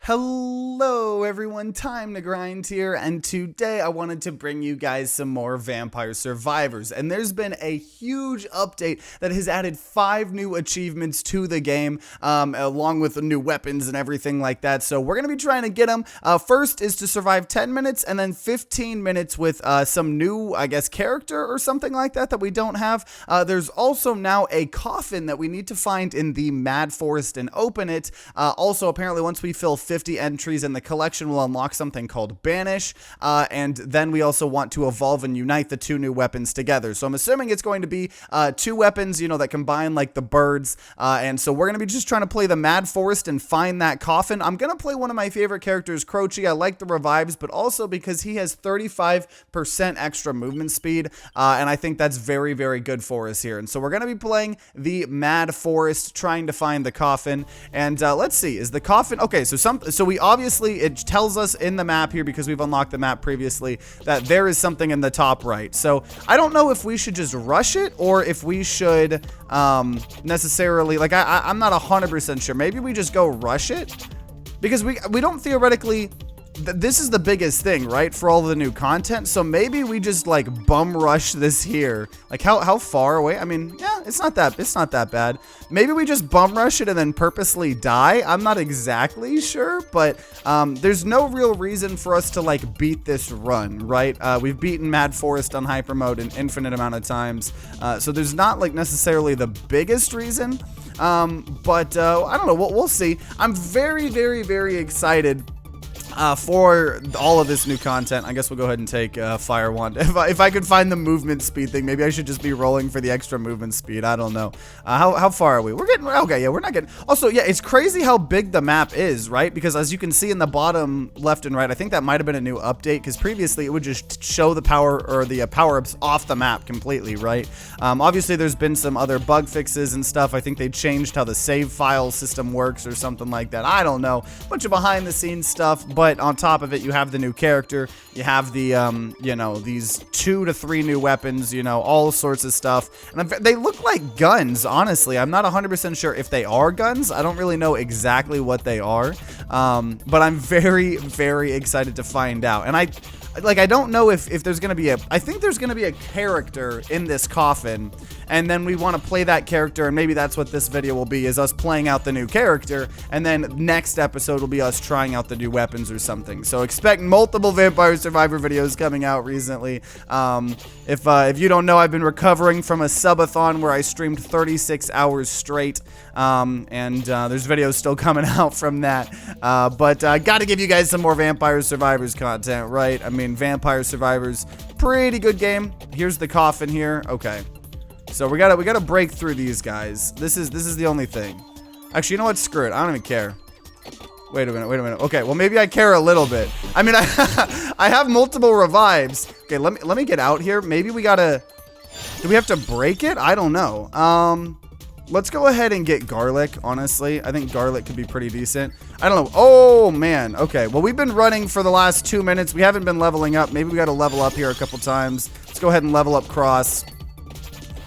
Hello everyone, TimeToGrind here, and today I wanted to bring you guys some more Vampire Survivors, and there's been a huge update that has added 5 new achievements to the game, along with the new weapons and everything like that, so we're going to be trying to get them. First is to survive 10 minutes, and then 15 minutes with some new, I guess, character or something like that we don't have. There's also now a coffin that we need to find in the Mad Forest and open it. Also, apparently, once we fill 50 entries in the collection, will unlock something called Banish, and then we also want to evolve and unite the 2 new weapons together. So I'm assuming it's going to be 2 weapons, you know, that combine like the birds, and so we're going to be just trying to play the Mad Forest and find that coffin. I'm going to play one of my favorite characters, Croce. I like the revives, but also because he has 35% extra movement speed, and I think that's very, very good for us here. And so we're going to be playing the Mad Forest, trying to find the coffin, and let's see, is the coffin, okay, so we obviously, it tells us in the map here, because we've unlocked the map previously, that there is something in the top right. So I don't know if we should just rush it, or if we should necessarily, like, I'm not 100% sure. Maybe we just go rush it, because we don't theoretically, this is the biggest thing, right, for all the new content. So maybe we just like bum rush this here. Like how far away? I mean, yeah, it's not that bad. Maybe we just bum rush it and then purposely die. I'm not exactly sure, but there's no real reason for us to like beat this run, right? We've beaten Mad Forest on hyper mode an infinite amount of times, so there's not like necessarily the biggest reason. But I don't know. We'll see. I'm very, very, very excited for all of this new content. I guess we'll go ahead and take Fire Wand. If I could find the movement speed thing, maybe I should just be rolling for the extra movement speed. I don't know. How far are we? We're getting, okay, yeah, we're not getting, also, yeah, it's crazy how big the map is, right? Because as you can see in the bottom left and right, I think that might have been a new update, because previously it would just show the power, or the power-ups off the map completely, right? Obviously there's been some other bug fixes and stuff. I think they changed how the save file system works or something like that. I don't know. Bunch of behind the scenes stuff, but on top of it, you have the new character, you have the, you know, these 2 to 3 new weapons, you know, all sorts of stuff, and they look like guns, honestly. I'm not 100% sure if they are guns. I don't really know exactly what they are, but I'm very, very excited to find out, and I don't know if there's going to be I think there's going to be a character in this coffin, and then we want to play that character, and maybe that's what this video will be, is us playing out the new character, and then next episode will be us trying out the new weapons or something. So expect multiple Vampire Survivor videos coming out recently. If you don't know, I've been recovering from a subathon where I streamed 36 hours straight, and there's videos still coming out from that, but gotta give you guys some more Vampire Survivors content, right? I mean, Vampire Survivors, pretty good game. Here's the coffin here. Okay, so we gotta break through these guys. This is the only thing. Actually, you know what? Screw it. I don't even care. Wait a minute. Okay, well, maybe I care a little bit. I mean, I have multiple revives. Okay, let me get out here. Maybe we gotta, do we have to break it? I don't know. Let's go ahead and get garlic, honestly. I think garlic could be pretty decent. I don't know. Oh, man. Okay, well, we've been running for the last 2 minutes. We haven't been leveling up. Maybe we got to level up here a couple times. Let's go ahead and level up Cross.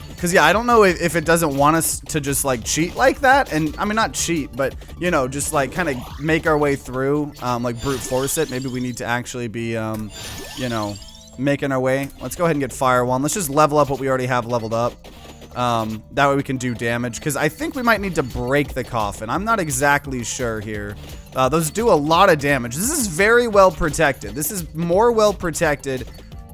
Because, yeah, I don't know if it doesn't want us to just, like, cheat like that. And, I mean, not cheat, but, you know, just, like, kind of make our way through, like, brute force it. Maybe we need to actually be, you know, making our way. Let's go ahead and get Fire Wand. Let's just level up what we already have leveled up. That way we can do damage, because I think we might need to break the coffin. I'm not exactly sure here. Those do a lot of damage. This is very well protected. This is more well protected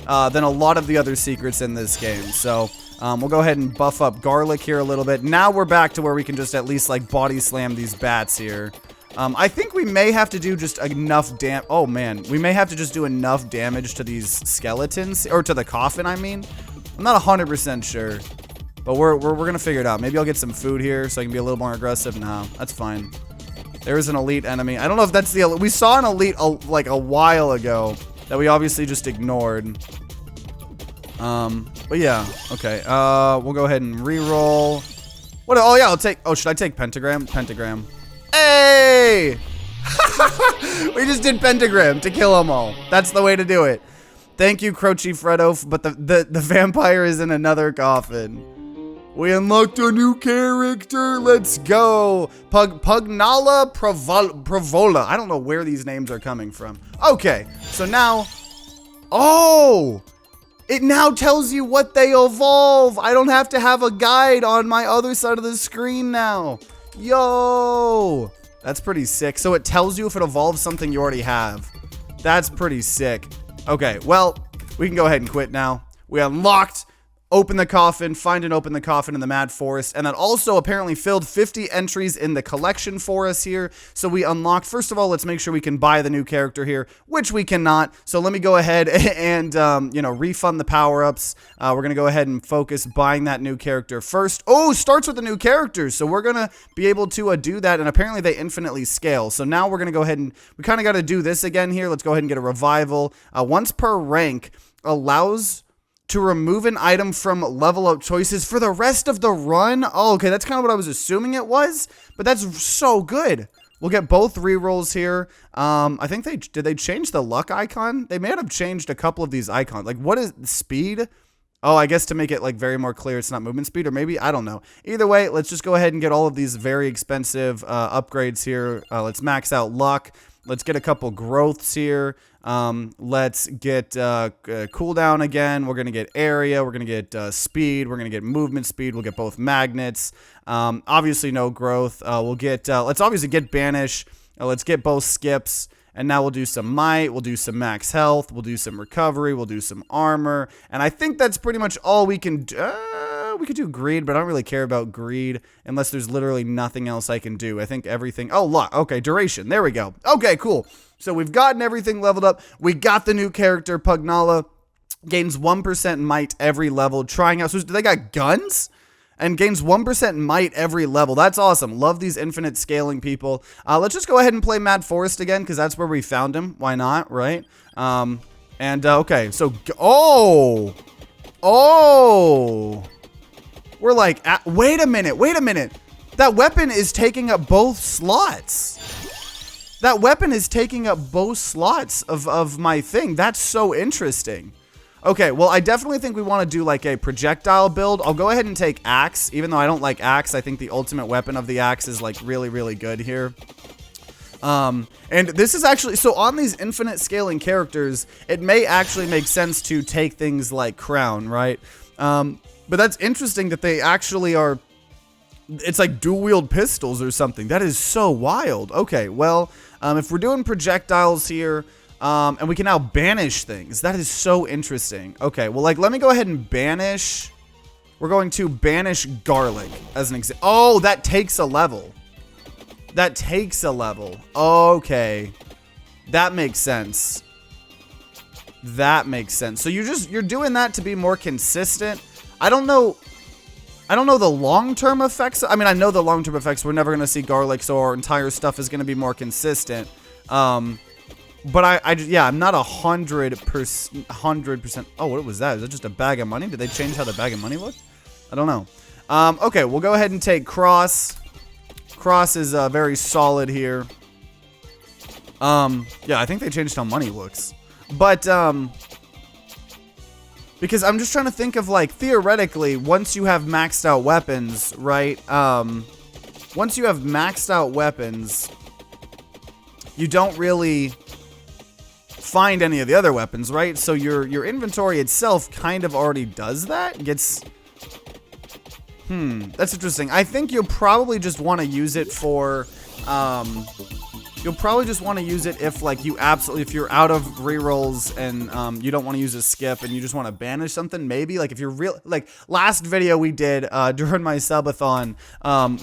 than a lot of the other secrets in this game. So we'll go ahead and buff up garlic here a little bit. Now we're back to where we can just at least like body slam these bats here. I think we may have to do just enough oh man, we may have to just do enough damage to these skeletons, or to the coffin, I mean. I'm not 100% sure. But we're gonna figure it out. Maybe I'll get some food here so I can be a little more aggressive. No, that's fine. There is an elite enemy. I don't know if that's the elite. We saw an elite like a while ago that we obviously just ignored. But yeah, okay. We'll go ahead and re-roll. What? Oh yeah, I'll take. Oh, should I take pentagram? Pentagram. Hey! We just did pentagram to kill them all. That's the way to do it. Thank you, Croce Fredo. But the vampire is in another coffin. We unlocked a new character. Let's go. Pugnala Provola. I don't know where these names are coming from. Okay, so now... Oh! It now tells you what they evolve. I don't have to have a guide on my other side of the screen now. Yo! That's pretty sick. So it tells you if it evolves something you already have. That's pretty sick. Okay, well, we can go ahead and quit now. We unlocked... Open the coffin, find and open the coffin in the Mad Forest, and that also apparently filled 50 entries in the collection for us here. So we unlocked, first of all, let's make sure we can buy the new character here, which we cannot. So let me go ahead and, refund the power-ups. We're going to go ahead and focus buying that new character first. Oh, starts with the new characters. So we're going to be able to do that, and apparently they infinitely scale. So now we're going to go ahead and, we kind of got to do this again here. Let's go ahead and get a revival. Once per rank allows... to remove an item from level up choices for the rest of the run. Oh, okay, that's kind of what I was assuming it was, but that's so good. We'll get both rerolls here. I think did they change the luck icon? They may have changed a couple of these icons. Like, what is speed? Oh, I guess to make it like very more clear, it's not movement speed, or maybe, I don't know. Either way, let's just go ahead and get all of these very expensive upgrades here. Let's max out luck. Let's get a couple growths here. Let's get cooldown again. We're going to get area. We're going to get speed. We're going to get movement speed. We'll get both magnets. Obviously, no growth. We'll get, let's obviously get banish. Let's get both skips. And now we'll do some might. We'll do some max health. We'll do some recovery. We'll do some armor. And I think that's pretty much all we can do. We could do greed, but I don't really care about greed unless there's literally nothing else I can do. I think everything... Oh, luck. Okay, duration. There we go. Okay, cool. So we've gotten everything leveled up. We got the new character, Pugnala. Gains 1% might every level. Trying out... So they got guns? And gains 1% might every level. That's awesome. Love these infinite scaling people. Let's just go ahead and play Mad Forest again, because that's where we found him. Why not, right? Okay, so... Oh! Oh! We're like, wait a minute. That weapon is taking up both slots. That weapon is taking up both slots of my thing. That's so interesting. Okay, well, I definitely think we want to do like a projectile build. I'll go ahead and take axe, even though I don't like axe. I think the ultimate weapon of the axe is like really, really good here. And this is actually, so on these infinite scaling characters, it may actually make sense to take things like crown, right? But that's interesting that they actually are, it's like dual wield pistols or something. That is so wild. Okay, well, if we're doing projectiles here, and we can now banish things, that is so interesting. Okay, well, like, let me go ahead and banish. We're going to banish garlic as an example. Oh, that takes a level. That takes a level. Okay. That makes sense. That makes sense. So you're doing that to be more consistent. I don't know the long-term effects. I mean, I know the long-term effects. We're never going to see garlic, so our entire stuff is going to be more consistent. But yeah, I'm not 100%. Oh, what was that? Is that just a bag of money? Did they change how the bag of money looked? I don't know. Okay, we'll go ahead and take cross. Cross is very solid here. Yeah, I think they changed how money looks. But, because I'm just trying to think of, like, theoretically, once you have maxed out weapons, right? Once you have maxed out weapons, you don't really find any of the other weapons, right? So your inventory itself kind of already does that. Gets... that's interesting. I think you'll probably just want to use it for... You'll probably just want to use it if, like, if you're out of rerolls and you don't want to use a skip and you just want to banish something, maybe. Like, if you're like, last video we did during my subathon,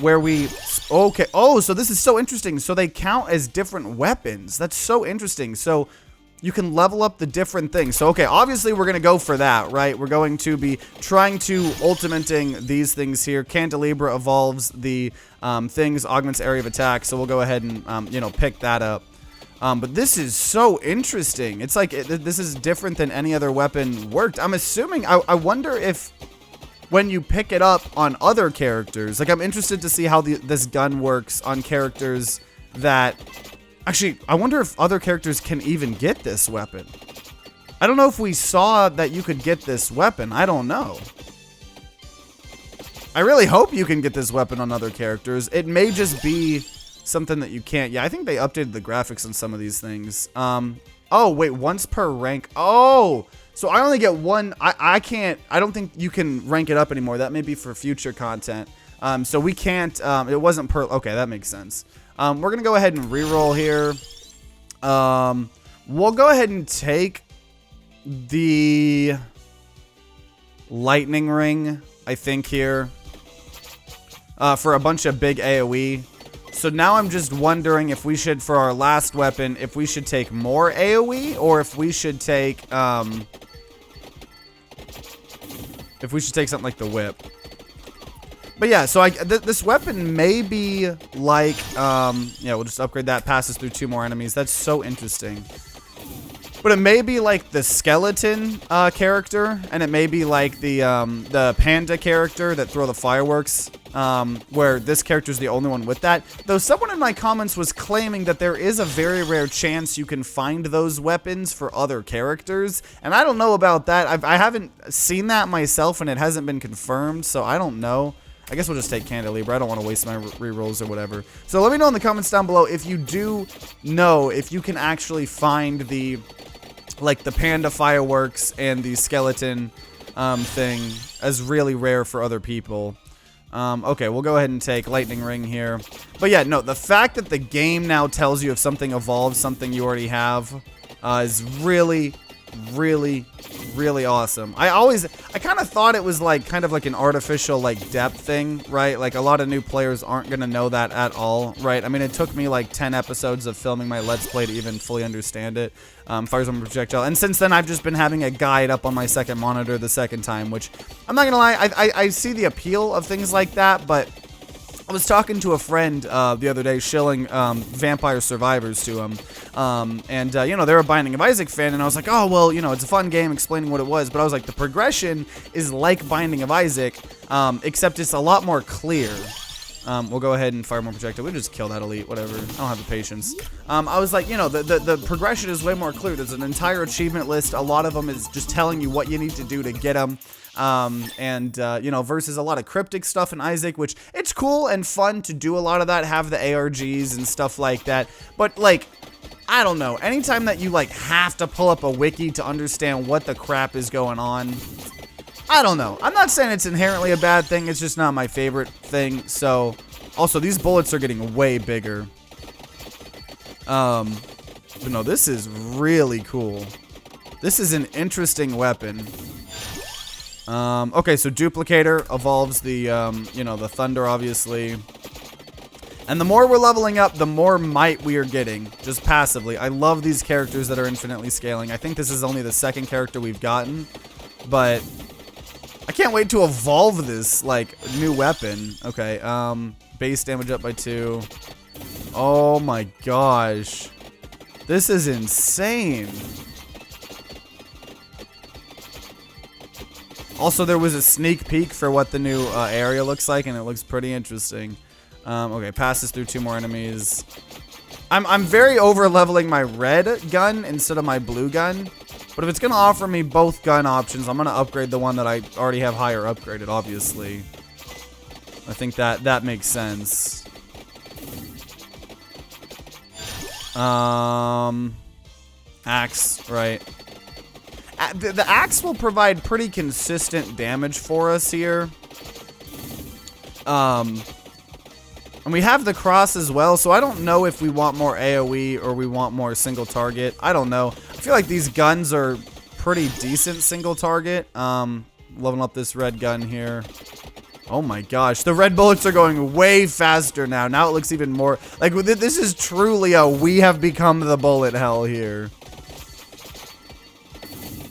where we... Okay. Oh, so this is so interesting. So they count as different weapons. That's so interesting. So you can level up the different things. So, okay, obviously we're going to go for that, right? We're going to be trying to ultimating these things here. Candelabra evolves the things, augments area of attack. So we'll go ahead and, pick that up. But this is so interesting. It's like, this is different than any other weapon worked. I'm assuming, I wonder if when you pick it up on other characters, like, I'm interested to see how this gun works on characters that... Actually, I wonder if other characters can even get this weapon. I don't know if we saw that you could get this weapon. I don't know. I really hope you can get this weapon on other characters. It may just be something that you can't. Yeah, I think they updated the graphics on some of these things. Oh, wait, once per rank. Oh, so I only get one. I can't. I don't think you can rank it up anymore. That may be for future content. So we can't. It wasn't per. Okay, that makes sense. We're going to go ahead and reroll here. We'll go ahead and take the lightning ring, I think, here. For a bunch of big AoE. So now I'm just wondering if we should, for our last weapon, if we should take more AoE or if we should take, something like the whip. But yeah, so this weapon may be like, yeah, we'll just upgrade that, passes through 2 more enemies. That's so interesting. But it may be like the skeleton character, and it may be like the panda character that throw the fireworks, where this character is the only one with that. Though someone in my comments was claiming that there is a very rare chance you can find those weapons for other characters, and I don't know about that. I haven't seen that myself, and it hasn't been confirmed, so I don't know. I guess we'll just take Cantilever. I don't want to waste my rerolls or whatever. So let me know in the comments down below if you do know if you can actually find the panda fireworks and the skeleton thing as really rare for other people. Okay, we'll go ahead and take lightning ring here. But yeah, no, the fact that the game now tells you if something evolves something you already have is really, really, really awesome. I kind of thought it was kind of like an artificial depth thing, right? Like a lot of new players aren't gonna know that at all, right? I mean, it took me 10 episodes of filming my Let's Play to even fully understand it. Fires on projectile, and since then I've just been having a guide up on my second monitor the second time, which I'm not gonna lie, I see the appeal of things like that, but I was talking to a friend the other day, shilling Vampire Survivors to him, and you know, they're a Binding of Isaac fan, and I was like, oh, well, you know, it's a fun game, explaining what it was, but I was like, the progression is like Binding of Isaac, except it's a lot more clear. We'll go ahead and fire more projectile. We'll just kill that elite, whatever. I don't have the patience. I was like, you know, the progression is way more clear. There's an entire achievement list. A lot of them is just telling you what you need to do to get them. You know, versus a lot of cryptic stuff in Isaac, which it's cool and fun to do a lot of that, have the ARGs and stuff like that. But I don't know. Anytime that you have to pull up a wiki to understand what the crap is going on, I don't know. I'm not saying it's inherently a bad thing. It's just not my favorite thing. So, also, these bullets are getting way bigger. But no, this is really cool. This is an interesting weapon. Okay, so Duplicator evolves the, you know, the Thunder, obviously. And the more we're leveling up, the more might we are getting, just passively. I love these characters that are infinitely scaling. I think this is only the second character we've gotten, but I can't wait to evolve this, new weapon. Okay, base damage up by 2. Oh my gosh. This is insane. Also, there was a sneak peek for what the new area looks like, and it looks pretty interesting. Okay, passes through 2 more enemies. I'm very over-leveling my red gun instead of my blue gun. But if it's going to offer me both gun options, I'm going to upgrade the one that I already have higher upgraded, obviously. I think that makes sense. Axe, right. The axe will provide pretty consistent damage for us here. And we have the cross as well, so I don't know if we want more AoE or we want more single target. I don't know. I feel like these guns are pretty decent single target. Leveling up this red gun here. Oh my gosh, the red bullets are going way faster now. Now it looks even more like this is truly a we have become the bullet hell here.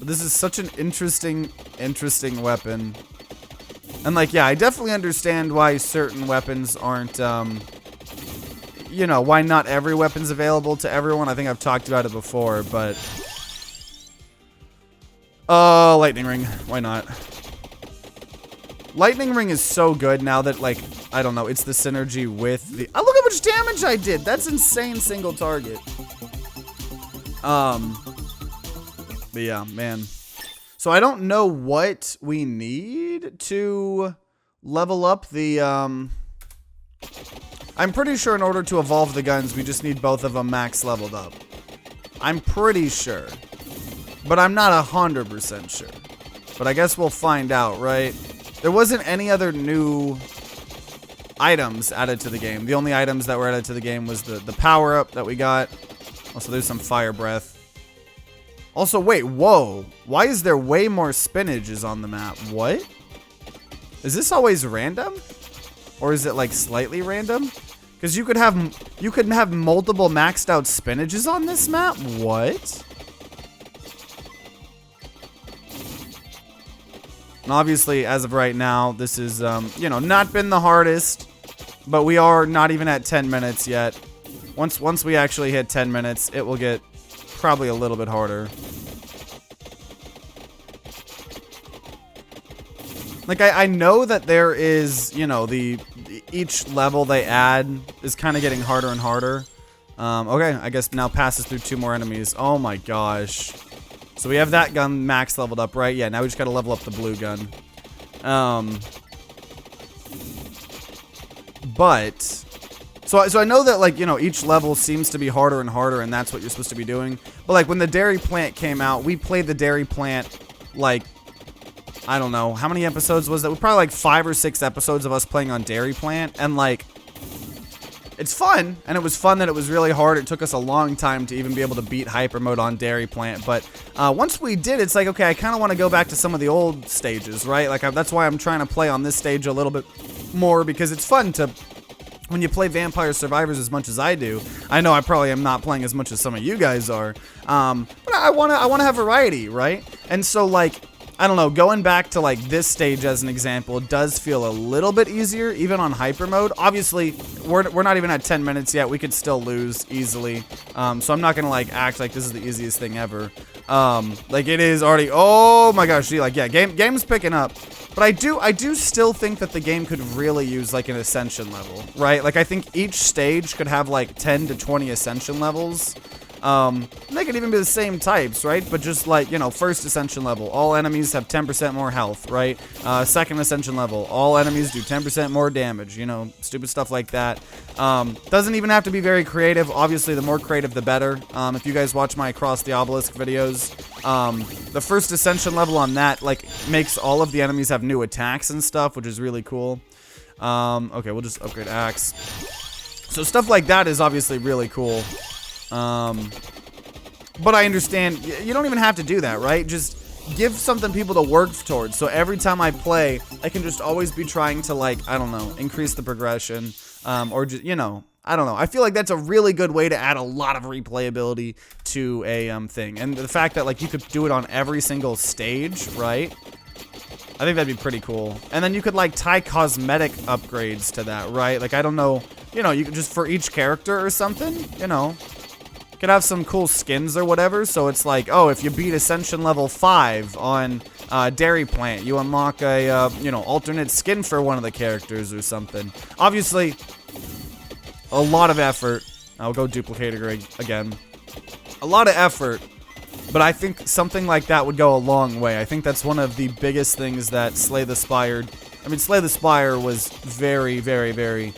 This is such an interesting weapon. And yeah, I definitely understand why certain weapons aren't, you know, why not every weapon's available to everyone. I think I've talked about it before, but lightning ring. Why not? Lightning ring is so good now that, I don't know, it's the synergy with the... Oh, look how much damage I did! That's insane single target. But yeah, man. So I don't know what we need to level up the, I'm pretty sure in order to evolve the guns, we just need both of them max leveled up. I'm pretty sure. But I'm not 100% sure. But I guess we'll find out, right? There wasn't any other new items added to the game. The only items that were added to the game was the power-up that we got. Also, there's some fire breath. Also, wait, whoa. Why is there way more spinaches on the map? What? Is this always random? Or is it like slightly random? Because you could have multiple maxed out spinaches on this map? What? And obviously, as of right now, this is, you know, not been the hardest, but we are not even at 10 minutes yet. Once we actually hit 10 minutes, it will get probably a little bit harder. Like, I know that there is, you know, each level they add is kind of getting harder and harder. Okay, I guess now passes through 2 more enemies. Oh my gosh. So we have that gun max leveled up, right? Yeah, now we just gotta level up the blue gun. But so I know that, like, you know, each level seems to be harder and harder, and that's what you're supposed to be doing. But like when the dairy plant came out, we played the dairy plant like, I don't know, how many episodes was that? Probably like 5 or 6 episodes of us playing on Dairy Plant, and like, it's fun, and it was fun that it was really hard. It took us a long time to even be able to beat Hyper Mode on Dairy Plant, but once we did, it's like, okay, I kind of want to go back to some of the old stages, right? Like, that's why I'm trying to play on this stage a little bit more, because it's fun to, when you play Vampire Survivors as much as I do. I know I probably am not playing as much as some of you guys are, but I want to have variety, right? And so, like, I don't know, going back to like this stage as an example does feel a little bit easier, even on hyper mode. Obviously, we're not even at 10 minutes yet. We could still lose easily. So I'm not gonna like act like this is the easiest thing ever. Like it is already. Oh my gosh, like yeah, game's picking up. But I do still think that the game could really use like an ascension level, right? Like I think each stage could have like 10 to 20 ascension levels. They could even be the same types, right? But just like, you know, first ascension level, all enemies have 10% more health, right? Second ascension level, all enemies do 10% more damage, you know, stupid stuff like that. Doesn't even have to be very creative. Obviously, the more creative, the better. If you guys watch my Across the Obelisk videos, the first ascension level on that, like, makes all of the enemies have new attacks and stuff, which is really cool. Okay, we'll just upgrade axe. So stuff like that is obviously really cool. But I understand, you don't even have to do that, right? Just give something people to work towards. So every time I play, I can just always be trying to, like, I don't know, increase the progression, or just, you know, I don't know. I feel like that's a really good way to add a lot of replayability to a thing. And the fact that, like, you could do it on every single stage, right? I think that'd be pretty cool. And then you could, like, tie cosmetic upgrades to that, right? Like, I don't know, you know, you could just, for each character or something, you know, could have some cool skins or whatever. So it's like, oh, if you beat Ascension level 5 on Dairy Plant, you unlock a, you know, alternate skin for one of the characters or something. Obviously, a lot of effort. I'll go duplicator again. A lot of effort, but I think something like that would go a long way. I think that's one of the biggest things that Slay the Spire... I mean, Slay the Spire was very, very, very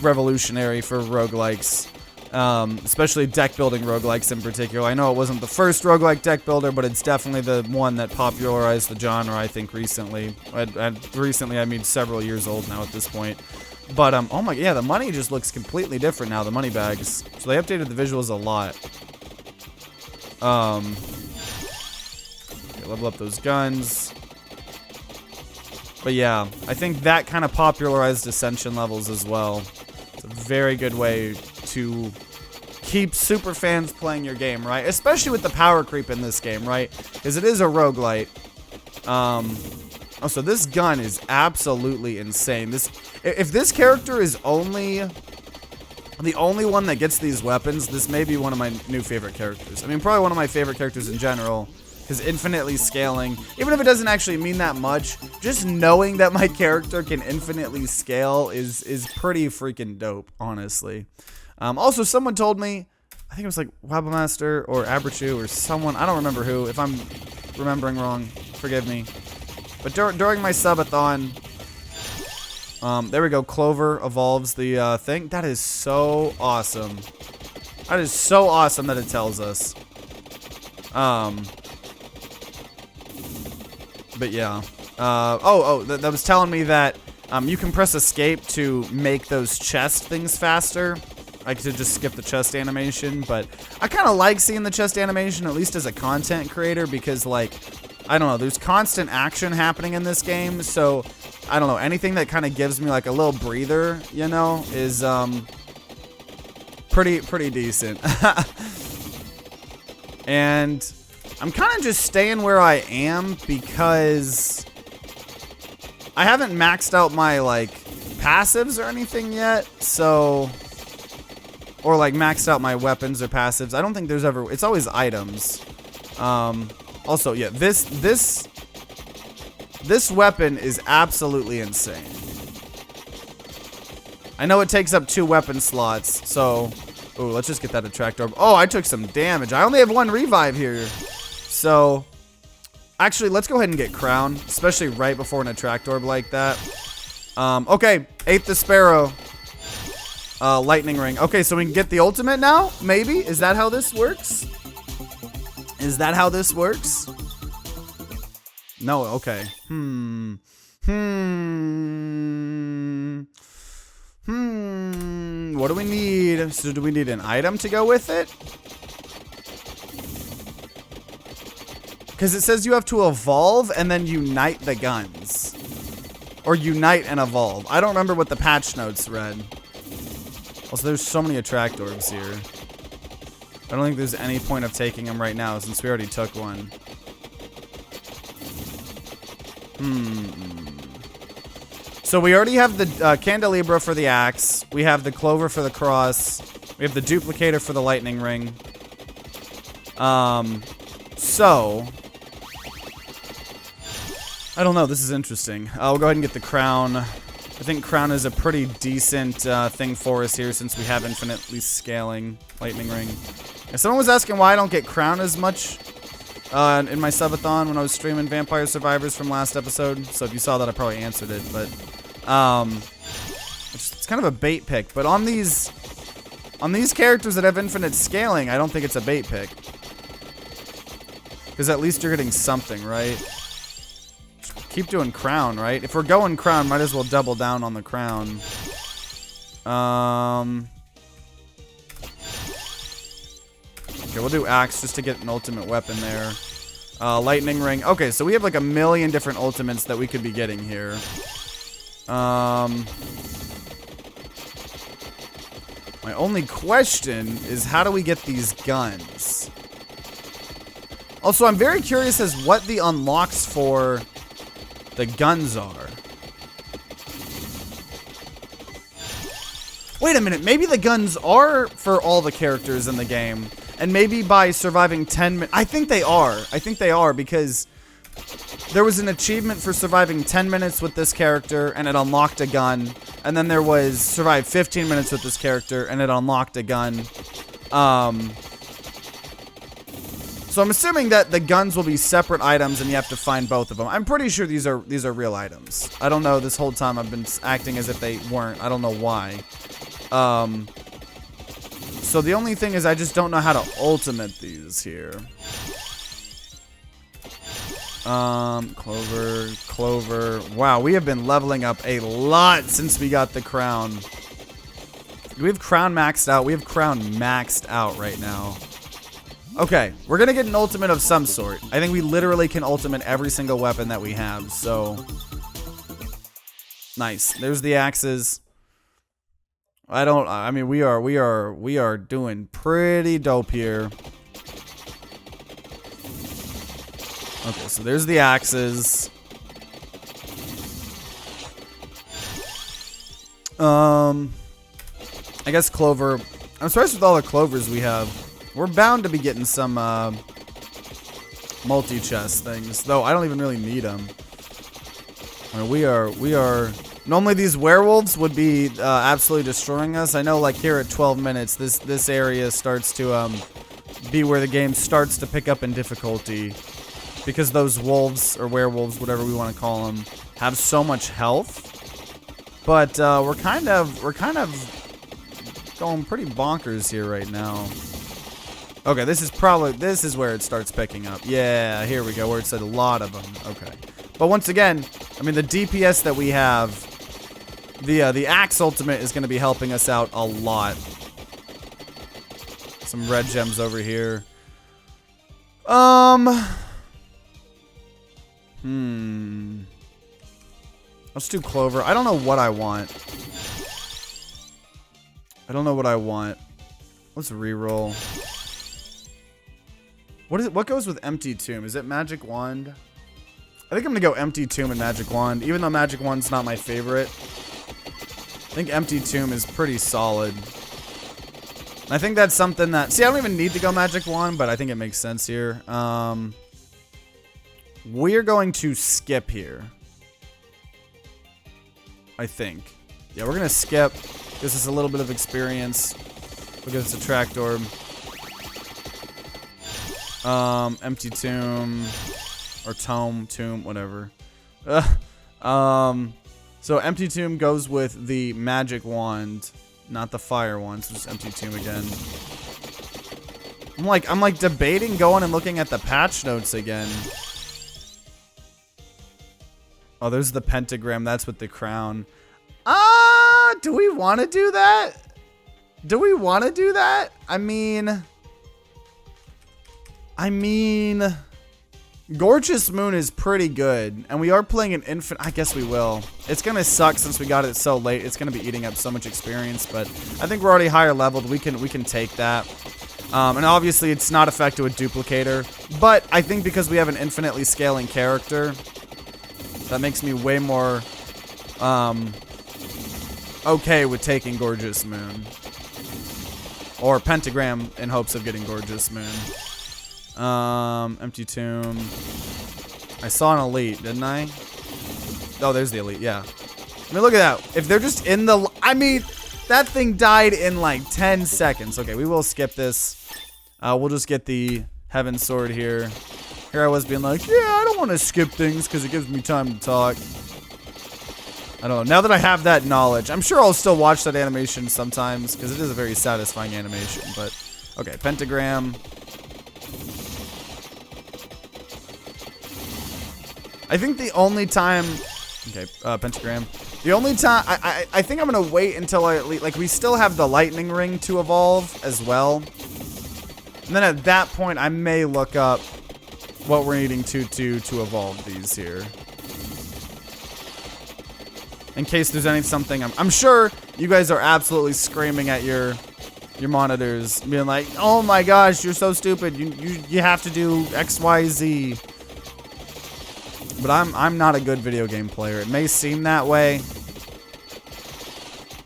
revolutionary for roguelikes. Especially deck building roguelikes in particular. I know it wasn't the first roguelike deck builder, but it's definitely the one that popularized the genre, I think, recently. Recently, I mean several years old now at this point. But, oh my, yeah, the money just looks completely different now, the money bags. So they updated the visuals a lot. Okay, level up those guns. But yeah, I think that kind of popularized Ascension levels as well. It's a very good way to keep super fans playing your game, right? Especially with the power creep in this game, right? Because it is a roguelite. Also, this gun is absolutely insane. If this character is the only one that gets these weapons, this may be one of my new favorite characters. I mean, probably one of my favorite characters in general. Because infinitely scaling, even if it doesn't actually mean that much, just knowing that my character can infinitely scale is pretty freaking dope, honestly. Also, someone told me, I think it was like Wabamaster or Aberchu or someone, I don't remember who, if I'm remembering wrong, forgive me. But during my subathon, There we go. Clover evolves the thing. That is so awesome. That is so awesome that it tells us. But yeah. That was telling me that you can press escape to make those chest things faster. I could just skip the chest animation, but I kind of like seeing the chest animation, at least as a content creator, because, like, I don't know, there's constant action happening in this game, so, I don't know, anything that kind of gives me, like, a little breather, you know, is, pretty decent. And I'm kind of just staying where I am because I haven't maxed out my, like, passives or anything yet, so... Or, like, maxed out my weapons or passives. I don't think there's ever... It's always items. Also, yeah, this weapon is absolutely insane. I know it takes up 2 weapon slots, so... Ooh, let's just get that attract orb. Oh, I took some damage. I only have 1 revive here. So... Actually, let's go ahead and get Crown, especially right before an attract orb like that. Okay, ate the sparrow. Lightning ring. Okay, so we can get the ultimate now? Maybe? Is that how this works? Is that how this works? No, okay. What do we need? So do we need an item to go with it? Because it says you have to evolve and then unite the guns. Or unite and evolve. I don't remember what the patch notes read. Also, there's so many attract orbs here. I don't think there's any point of taking them right now since we already took one. So we already have the candelabra for the axe. We have the clover for the cross. We have the duplicator for the lightning ring. So... I don't know. This is interesting. We'll go ahead and get the crown. I think crown is a pretty decent thing for us here since we have infinitely scaling lightning ring. And someone was asking why I don't get crown as much in my subathon when I was streaming Vampire Survivors from last episode. So if you saw that, I probably answered it. But it's kind of a bait pick. But on these characters that have infinite scaling, I don't think it's a bait pick. Because at least you're getting something, right? Keep doing crown, right? If we're going crown, might as well double down on the crown. Okay, we'll do axe just to get an ultimate weapon there. Lightning ring. Okay, so we have like a million different ultimates that we could be getting here. My only question is how do we get these guns? Also, I'm very curious as what the unlocks for the guns are. Wait a minute, maybe the guns are for all the characters in the game. And maybe by surviving 10 minutes... I think they are. I think they are because there was an achievement for surviving 10 minutes with this character and it unlocked a gun. And then there was survive 15 minutes with this character and it unlocked a gun. So I'm assuming that the guns will be separate items and you have to find both of them. I'm pretty sure these are real items. I don't know, this whole time I've been acting as if they weren't. I don't know why. So the only thing is I just don't know how to ultimate these here. Clover. Wow, we have been leveling up a lot since we got the crown. We have crown maxed out. We have crown maxed out right now. Okay, we're gonna get an ultimate of some sort. I think we literally can ultimate every single weapon that we have, so... Nice. There's the axes. I mean, we are doing pretty dope here. Okay, so there's the axes. I guess clover. I'm surprised with all the clovers we have. We're bound to be getting some multi-chest things, though I don't even really need them. I mean, we are. Normally these werewolves would be absolutely destroying us. I know, like here at 12 minutes, this area starts to be where the game starts to pick up in difficulty, because those wolves or werewolves, whatever we want to call them, have so much health But we're kind of going pretty bonkers here right now. Okay, this is where it starts picking up. Yeah, here we go, where it said a lot of them. Okay. But once again, I mean, the DPS that we have, the Axe Ultimate is going to be helping us out a lot. Some red gems over here. Let's do Clover. I don't know what I want. Let's reroll. What goes with Empty Tomb? Is it Magic Wand? I think I'm gonna go Empty Tomb and Magic Wand, even though Magic Wand's not my favorite. I think Empty Tomb is pretty solid. I think that's something that... See, I don't even need to go Magic Wand, but I think it makes sense here. We're going to skip here. I think. Yeah, we're going to skip. This is a little bit of experience. Look at this Attract Orb. Empty Tomb. Or Tomb, whatever. So Empty Tomb goes with the Magic Wand. Not the Fire one, so just Empty Tomb again. I'm like debating going and looking at the patch notes again. Oh, there's the pentagram. That's with the crown. Do we want to do that? I mean, Gorgeous Moon is pretty good, and we are playing an infinite. I guess we will. It's gonna suck since we got it so late. It's gonna be eating up so much experience, but I think we're already higher leveled. We can take that. And obviously, it's not affected with Duplicator, but I think because we have an infinitely scaling character, that makes me way more okay with taking Gorgeous Moon or Pentagram in hopes of getting Gorgeous Moon. Empty Tomb. I saw an elite, didn't I? Oh, there's the elite, yeah. I mean, look at that. If they're just in the... I mean, that thing died in like 10 seconds. Okay, we will skip this. We'll just get the Heaven Sword here. Here I was being like, yeah, I don't want to skip things because it gives me time to talk. I don't know. Now that I have that knowledge, I'm sure I'll still watch that animation sometimes because it is a very satisfying animation. But, okay, Pentagram... I think the only time... Okay, Pentagram. The only time... I think I'm going to wait until like, we still have the Lightning Ring to evolve as well. And then at that point, I may look up what we're needing to evolve these here. In case there's something... I'm sure you guys are absolutely screaming at your monitors, being like, oh my gosh, you're so stupid. You have to do X, Y, Z. But I'm not a good video game player. It may seem that way,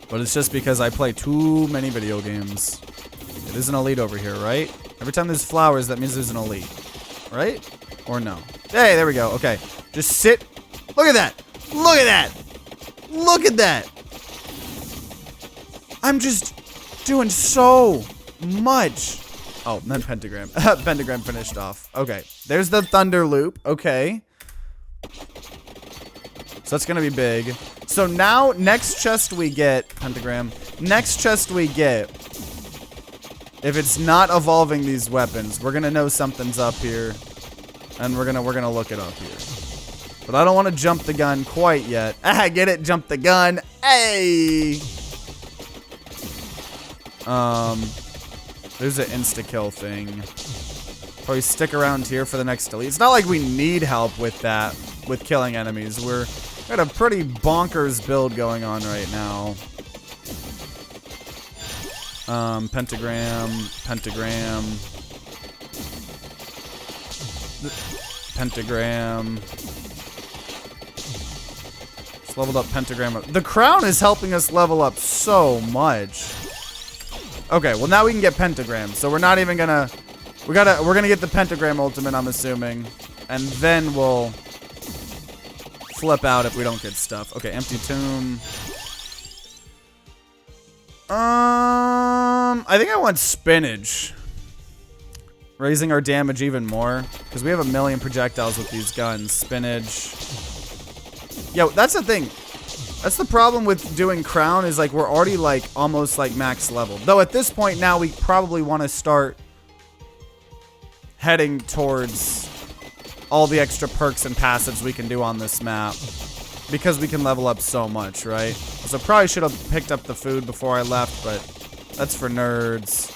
but it's just because I play too many video games. It is an elite over here, right? Every time there's flowers, that means there's an elite, right? Or no? Hey, there we go. Okay, just sit. Look at that. Look at that. Look at that. I'm just doing so much. Oh, then Pentagram. Pentagram finished off. Okay, there's the Thunder Loop. Okay. So that's going to be big. So now, next chest we get, Pentagram, next chest we get, if it's not evolving these weapons, we're going to know something's up here, and we're gonna look it up here. But I don't want to jump the gun quite yet. Ah, get it? Jump the gun. Hey! There's an insta-kill thing. Probably stick around here for the next elite. It's not like we need help with that, with killing enemies. We're got a pretty bonkers build going on right now. Pentagram. Just leveled up Pentagram. The crown is helping us level up so much. Okay, well now we can get Pentagram. So we're not even gonna... We're gonna get the Pentagram ultimate, I'm assuming. And then we'll flip out if we don't get stuff. Okay, Empty Tomb. I think I want Spinach. Raising our damage even more. Because we have a million projectiles with these guns. Spinach. Yo, that's the thing. That's the problem with doing crown is like we're already like almost like max level. Though at this point now we probably want to start heading towards all the extra perks and passives we can do on this map. Because we can level up so much, right? So probably should have picked up the food before I left, but that's for nerds.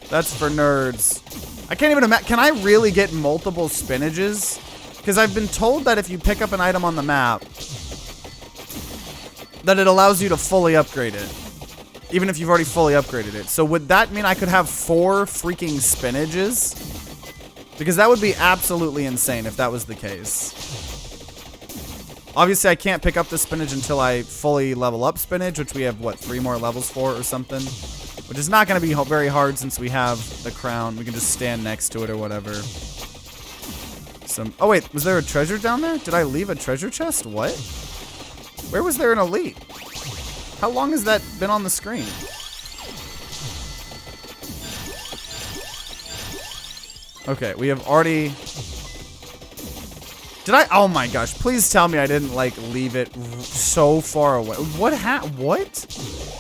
That's for nerds. I can't even imagine. Can I really get multiple spinaches? Because I've been told that if you pick up an item on the map, that it allows you to fully upgrade it. Even if you've already fully upgraded it. So would that mean I could have 4 freaking spinaches? Because that would be absolutely insane if that was the case. Obviously, I can't pick up the spinach until I fully level up spinach, which we have, what, 3 more levels for or something? Which is not going to be very hard since we have the crown. We can just stand next to it or whatever. Oh, wait. Was there a treasure down there? Did I leave a treasure chest? What? Where was there an elite? How long has that been on the screen? Okay, we have already... Did I? Oh my gosh, please tell me I didn't, like, leave it so far away. What?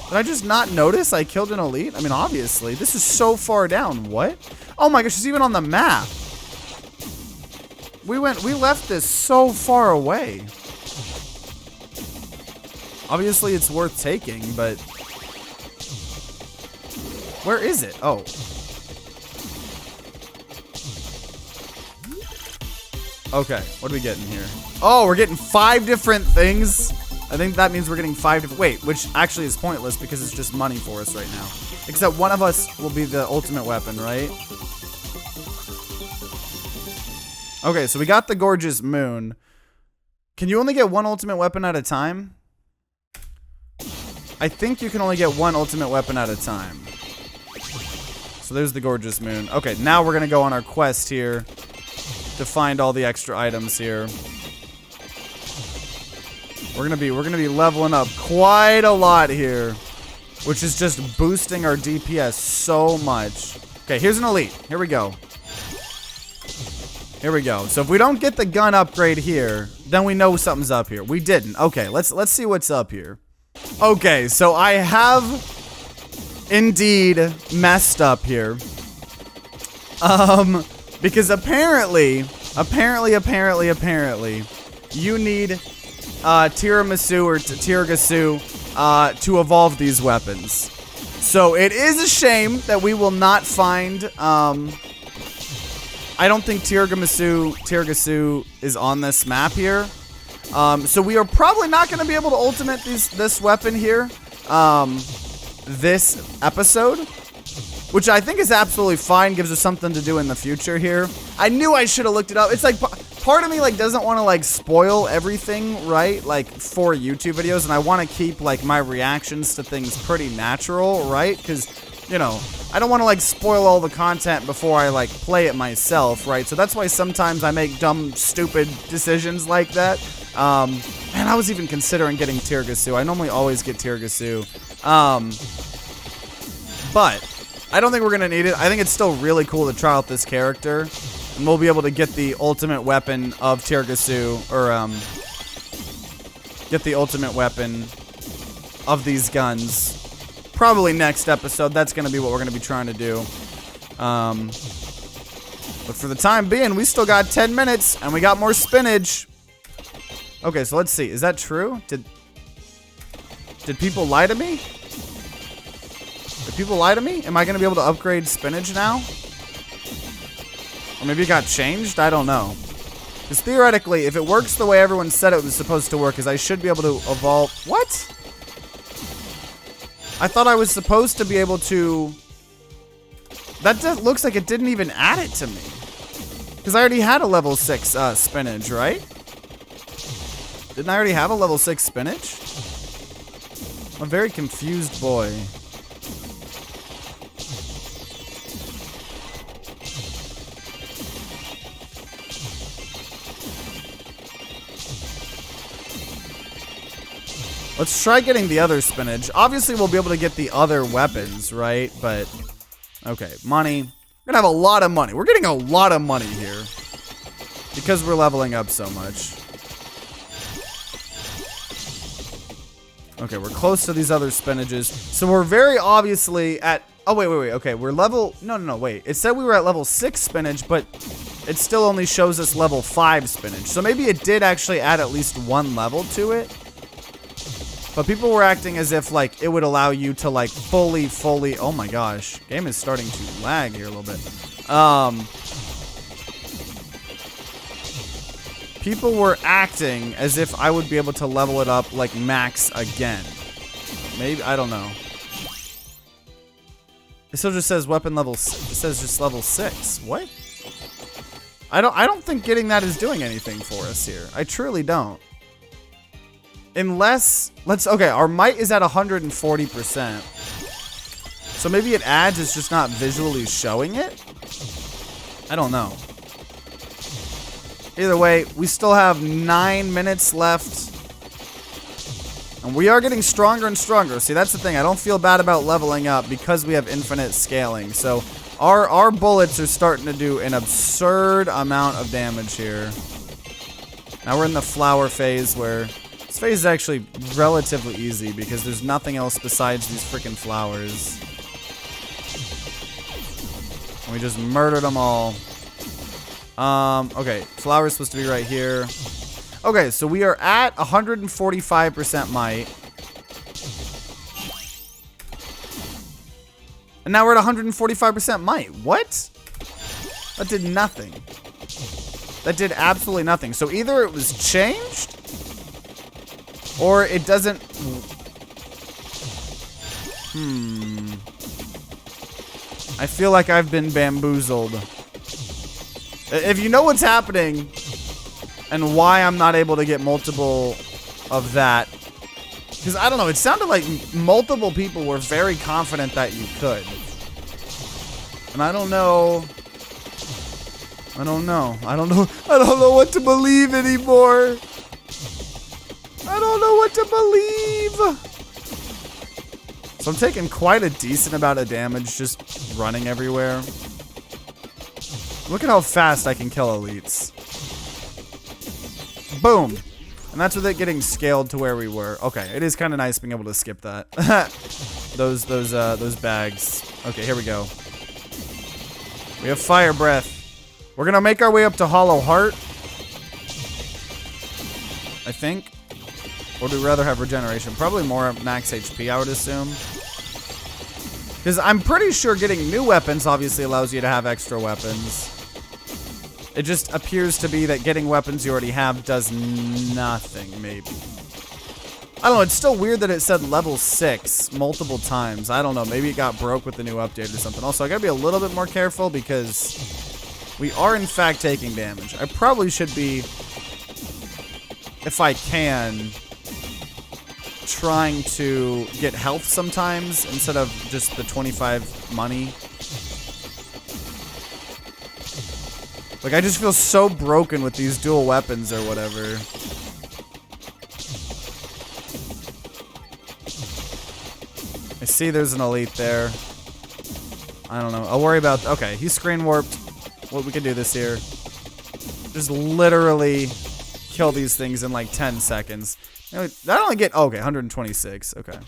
Did I just not notice I killed an elite? I mean, obviously. This is so far down. What? Oh my gosh, it's even on the map. We left this so far away. Obviously, it's worth taking, but... Where is it? Oh. Okay, what are we getting here? Oh, we're getting 5 different things. I think that means we're getting 5 different... Wait, which actually is pointless because it's just money for us right now. Except one of us will be the ultimate weapon, right? Okay, so we got the gorgeous moon. Can you only get 1 ultimate weapon at a time? I think you can only get 1 ultimate weapon at a time. So there's the gorgeous moon. Okay, now we're gonna go on our quest here to find all the extra items here. We're gonna be leveling up quite a lot here, which is just boosting our DPS so much. Okay, here's an elite. Here we go. Here we go. So if we don't get the gun upgrade here, then we know something's up here. We didn't. Okay, let's see what's up here. Okay, so I have indeed messed up here. Because apparently, you need tiramisu or tiragasu to evolve these weapons. So it is a shame that we will not find. I don't think tiragasu is on this map here. So we are probably not going to be able to ultimate this weapon here this episode. Which I think is absolutely fine, gives us something to do in the future here. I knew I should have looked it up. It's like, part of me like doesn't want to like spoil everything, right? Like for YouTube videos, and I want to keep like my reactions to things pretty natural, right? Because, you know, I don't want to like spoil all the content before I like play it myself, right? So that's why sometimes I make dumb, stupid decisions like that. Man, I was even considering getting tiragasu. I normally always get tiragasu. But I don't think we're going to need it. I think it's still really cool to try out this character. And we'll be able to get the ultimate weapon of tiragasu. Or, get the ultimate weapon of these guns. Probably next episode. That's going to be what we're going to be trying to do. But for the time being, we still got 10 minutes. And we got more spinach. Okay, so let's see. Is that true? Did people lie to me? Did people lie to me? Am I going to be able to upgrade spinach now? Or maybe it got changed? I don't know. Because theoretically, if it works the way everyone said it was supposed to work, is I should be able to evolve... What? I thought I was supposed to be able to... That looks like it didn't even add it to me. Because I already had a level 6 spinach, right? Didn't I already have a level 6 spinach? I'm a very confused boy. Let's try getting the other spinach. Obviously, we'll be able to get the other weapons, right? But, okay, money. We're gonna have a lot of money. We're getting a lot of money here. Because we're leveling up so much. Okay, we're close to these other spinaches. So we're very obviously at... Oh, wait. Okay, we're level... No, wait. It said we were at level 6 spinach, but it still only shows us level 5 spinach. So maybe it did actually add at least 1 level to it. But people were acting as if, like, it would allow you to, like, fully... Oh, my gosh. Game is starting to lag here a little bit. People were acting as if I would be able to level it up, like, max again. Maybe, I don't know. It still just says weapon level, it says just level 6. What? I don't think getting that is doing anything for us here. I truly don't. Unless, okay, our might is at 140%. So maybe it adds, it's just not visually showing it? I don't know. Either way, we still have 9 minutes left. And we are getting stronger and stronger. See, that's the thing. I don't feel bad about leveling up because we have infinite scaling. So our bullets are starting to do an absurd amount of damage here. Now we're in the flower phase where this phase is actually relatively easy because there's nothing else besides these freaking flowers. And we just murdered them all. Okay, flower's supposed to be right here. Okay, so we are at 145% might. And now we're at 145% might. What? That did nothing. That did absolutely nothing. So either it was changed, or it doesn't... I feel like I've been bamboozled. If you know what's happening and why I'm not able to get multiple of that, because I don't know, it sounded like multiple people were very confident that you could. And I don't know what to believe anymore. I don't know what to believe. So I'm taking quite a decent amount of damage just running everywhere. Look at how fast I can kill elites. Boom. And that's with it getting scaled to where we were. Okay, it is kind of nice being able to skip that. those bags. Okay, here we go. We have fire breath. We're gonna make our way up to Hollow Heart, I think. Or do we rather have regeneration? Probably more max HP, I would assume. Because I'm pretty sure getting new weapons obviously allows you to have extra weapons. It just appears to be that getting weapons you already have does nothing, maybe. I don't know, it's still weird that it said level 6 multiple times. I don't know, maybe it got broke with the new update or something. Also, I gotta be a little bit more careful because we are in fact taking damage. I probably should be, if I can, trying to get health sometimes instead of just the 25 money. Like, I just feel so broken with these dual weapons or whatever. I see there's an elite there. I don't know. I'll worry about... Okay, he's screen warped. Well, we can do this here. Just literally kill these things in like 10 seconds. That only get... Oh, okay, 126. Okay.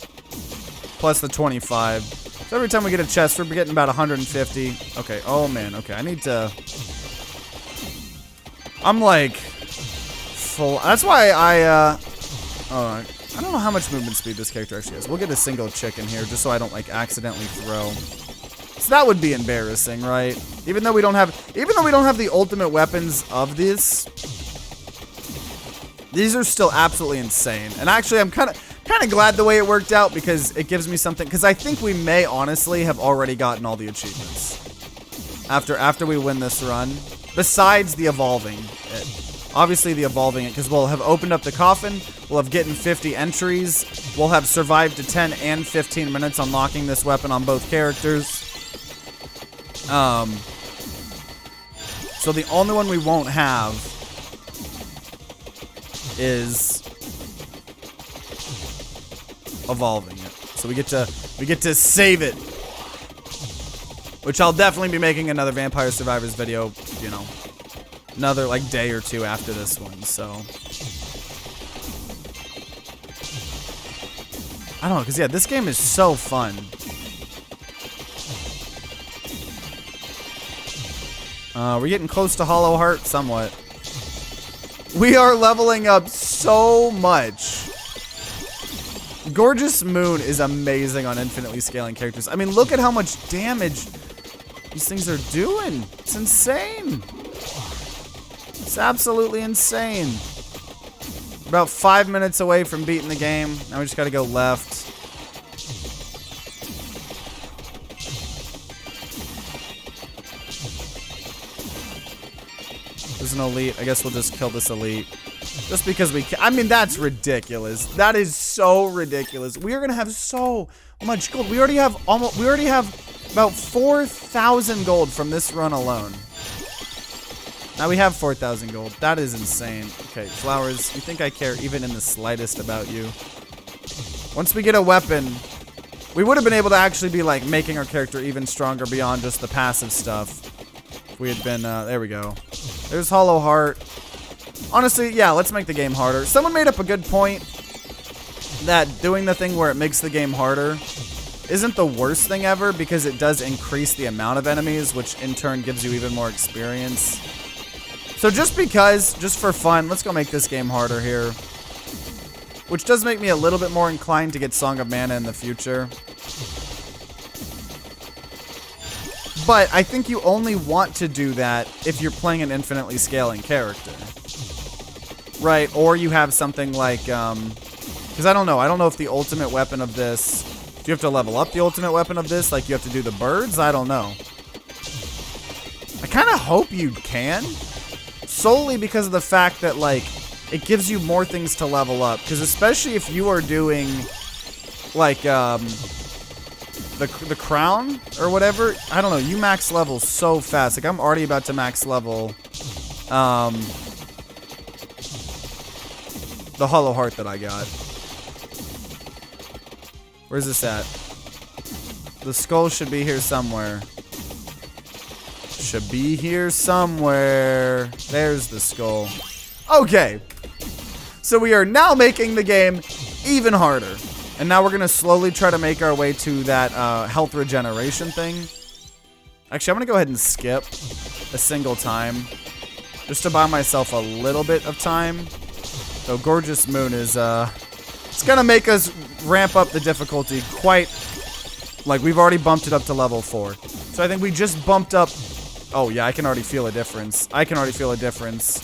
Plus the 25. So every time we get a chest, we're getting about 150. Okay, oh man. Okay, I need to... I'm like... full... That's why I don't know how much movement speed this character actually has. We'll get a single chicken here just so I don't like accidentally throw. So that would be embarrassing, right? Even though we don't have the ultimate weapons of this, these are still absolutely insane. And actually, I'm kind of glad the way it worked out because it gives me something. Because I think we may honestly have already gotten all the achievements after we win this run. Besides the evolving it. Obviously the evolving it, because we'll have opened up the coffin, we'll have gotten 50 entries, we'll have survived to 10 and 15 minutes unlocking this weapon on both characters. So the only one we won't have is evolving it. So we get to save it. Which I'll definitely be making another Vampire Survivors video, you know, another like day or two after this one, so. I don't know, because yeah, this game is so fun. We're getting close to Hollow Heart somewhat. We are leveling up so much. Gorgeous Moon is amazing on infinitely scaling characters. I mean, look at how much damage these things are doing. It's insane. It's absolutely insane. About 5 minutes away from beating the game. Now we just gotta go left. There's an elite. I guess we'll just kill this elite. Just because we can. I mean, that's ridiculous. That is so ridiculous. We are gonna have so much gold. We already have about 4,000 gold from this run alone. Now we have 4,000 gold. That is insane. Okay, flowers. You think I care even in the slightest about you? Once we get a weapon, we would have been able to actually be like making our character even stronger beyond just the passive stuff. If we had been, there we go. There's Hollow Heart. Honestly, yeah, let's make the game harder. Someone made up a good point that doing the thing where it makes the game harder isn't the worst thing ever because it does increase the amount of enemies, which in turn gives you even more experience. So just for fun, let's go make this game harder here. Which does make me a little bit more inclined to get Song of Mana in the future. But I think you only want to do that if you're playing an infinitely scaling character. Right, or you have something like, because I don't know if the ultimate weapon of this, do you have to level up the ultimate weapon of this? Like you have to do the birds? I don't know. I kind of hope you can. Solely because of the fact that, like, it gives you more things to level up. Because especially if you are doing, like, the crown or whatever. I don't know. You max level so fast. Like, I'm already about to max level the Hollow Heart that I got. Where's this at? The skull should be here somewhere. Should be here somewhere. There's the skull. Okay. So we are now making the game even harder. And now we're going to slowly try to make our way to that health regeneration thing. Actually, I'm going to go ahead and skip a single time. Just to buy myself a little bit of time. So Gorgeous Moon is, it's going to make us ramp up the difficulty quite, like we've already bumped it up to level 4. So I think we just bumped up, oh yeah, I can already feel a difference. I can already feel a difference.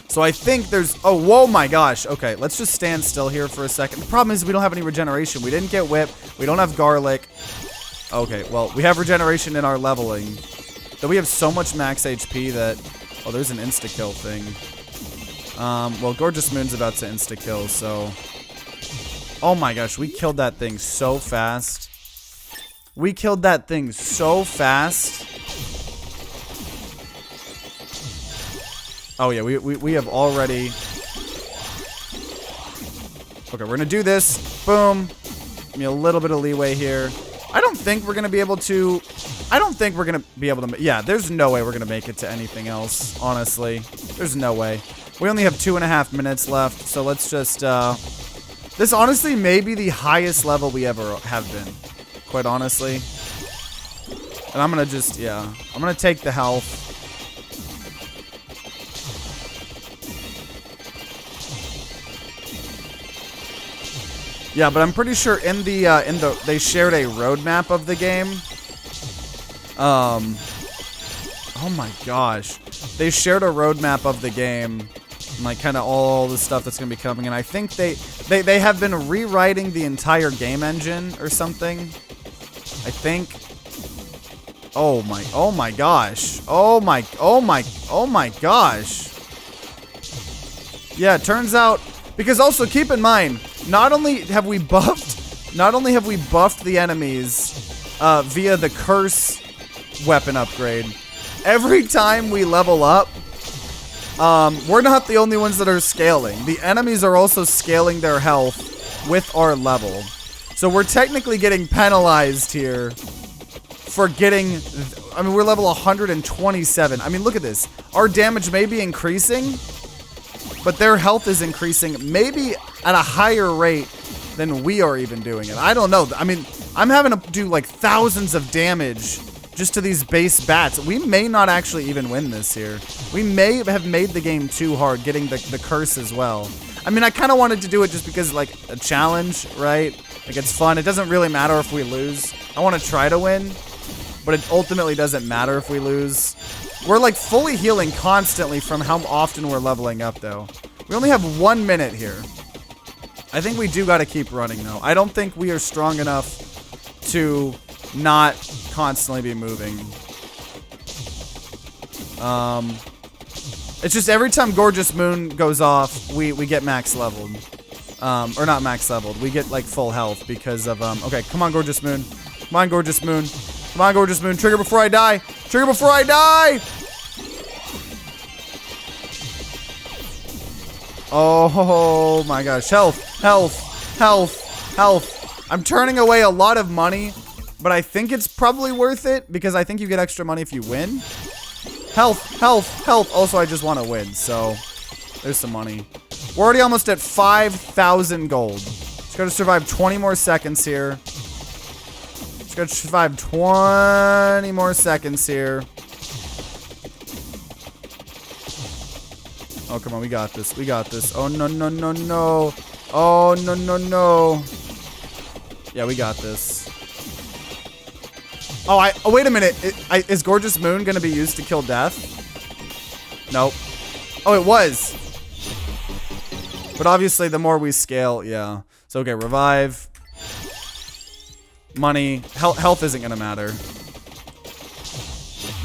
So I think there's, oh, whoa my gosh. Okay, let's just stand still here for a second. The problem is we don't have any regeneration. We didn't get whip. We don't have garlic. Okay, well, we have regeneration in our leveling. Though we have so much max HP that, oh, there's an insta-kill thing. Well, Gorgeous Moon's about to insta-kill, so... Oh my gosh, we killed that thing so fast. We killed that thing so fast. Oh yeah, we have already... Okay, we're gonna do this. Boom. Give me a little bit of leeway here. I don't think we're gonna be able to... Yeah, there's no way we're gonna make it to anything else, honestly. There's no way. We only have 2.5 minutes left, so let's just, this honestly may be the highest level we ever have been, quite honestly. And I'm gonna just, yeah, I'm gonna take the health. Yeah, but I'm pretty sure in the, they shared a roadmap of the game. Oh my gosh. They shared a roadmap of the game. And like kind of all the stuff that's going to be coming. And I think they have been rewriting the entire game engine or something. I think. Oh my gosh. Oh my gosh. Yeah, it turns out, because also keep in mind, not only have we buffed the enemies via the curse weapon upgrade. Every time we level up, we're not the only ones that are scaling. The enemies are also scaling their health with our level. So we're technically getting penalized here for getting... I mean, we're level 127. I mean, look at this. Our damage may be increasing, but their health is increasing maybe at a higher rate than we are even doing it. I don't know. I mean, I'm having to do like thousands of damage just to these base bats. We may not actually even win this here. We may have made the game too hard, getting the curse as well. I mean, I kind of wanted to do it just because, like, a challenge, right? Like, it's fun. It doesn't really matter if we lose. I want to try to win, but it ultimately doesn't matter if we lose. We're, like, fully healing constantly from how often we're leveling up, though. We only have 1 minute here. I think we do got to keep running, though. I don't think we are strong enough to not constantly be moving. It's just every time Gorgeous Moon goes off, we get max leveled. Or not max leveled. We get, like, full health because of, okay, come on, Gorgeous Moon. Come on, Gorgeous Moon. Come on, Gorgeous Moon. Trigger before I die. Trigger before I die! Oh my gosh. Health. Health. Health. Health. I'm turning away a lot of money, but I think it's probably worth it because I think you get extra money if you win. Health, health, health. Also, I just want to win, so there's some money. We're already almost at 5,000 gold. Just got to survive 20 more seconds here. Just got to survive 20 more seconds here. Oh, come on. We got this. We got this. Oh, no, no, no, no. Oh, no, no, no. Yeah, we got this. Oh, wait a minute. Is Gorgeous Moon going to be used to kill death? Nope. Oh, it was. But obviously, the more we scale, yeah. So, okay, revive. Money. Health isn't going to matter.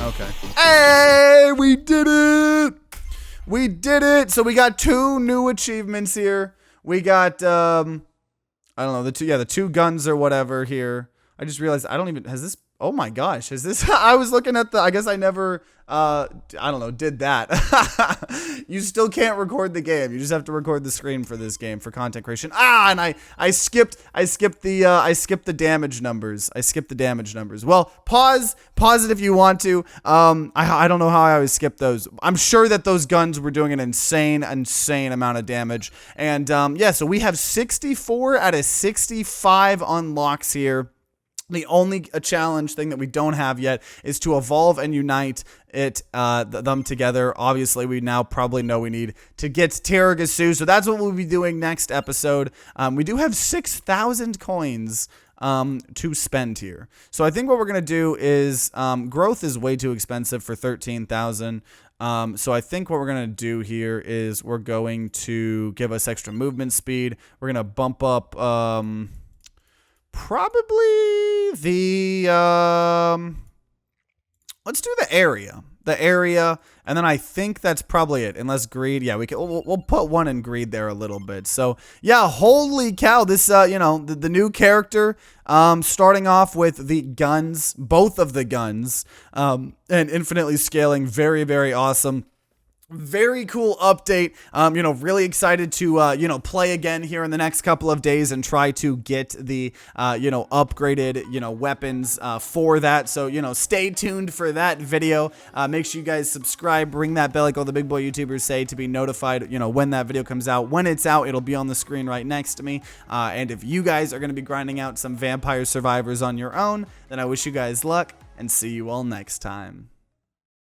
Okay. Hey, we did it. We did it. So, we got 2 new achievements here. We got, I don't know, the two guns or whatever here. I just realized I don't even, has this, oh my gosh, is this, I was looking at I guess I never, I don't know, did that. You still can't record the game. You just have to record the screen for this game for content creation. And I skipped the damage numbers. I skipped the damage numbers. Well, pause it if you want to. I don't know how I always skip those. I'm sure that those guns were doing an insane amount of damage. And, yeah, so we have 64 out of 65 unlocks here. The only challenge thing that we don't have yet is to evolve and unite them together. Obviously, we now probably know we need to get Terragasu, so that's what we'll be doing next episode. We do have 6,000 coins to spend here. So I think what we're going to do is, growth is way too expensive for 13,000. So I think what we're going to do here is we're going to give us extra movement speed. We're going to bump up, probably the, let's do the area, and then I think that's probably it, unless greed, yeah, we'll put 1 in greed there a little bit. So, yeah, holy cow, this, you know, the new character, starting off with the guns, both of the guns, and infinitely scaling, very, very awesome. Very cool update. You know, really excited to, you know, play again here in the next couple of days and try to get the, you know, upgraded, you know, weapons, for that. So, you know, stay tuned for that video. Make sure you guys subscribe, ring that bell like all the big boy YouTubers say to be notified, you know, when that video comes out. When it's out, it'll be on the screen right next to me. And if you guys are going to be grinding out some Vampire Survivors on your own, then I wish you guys luck and see you all next time.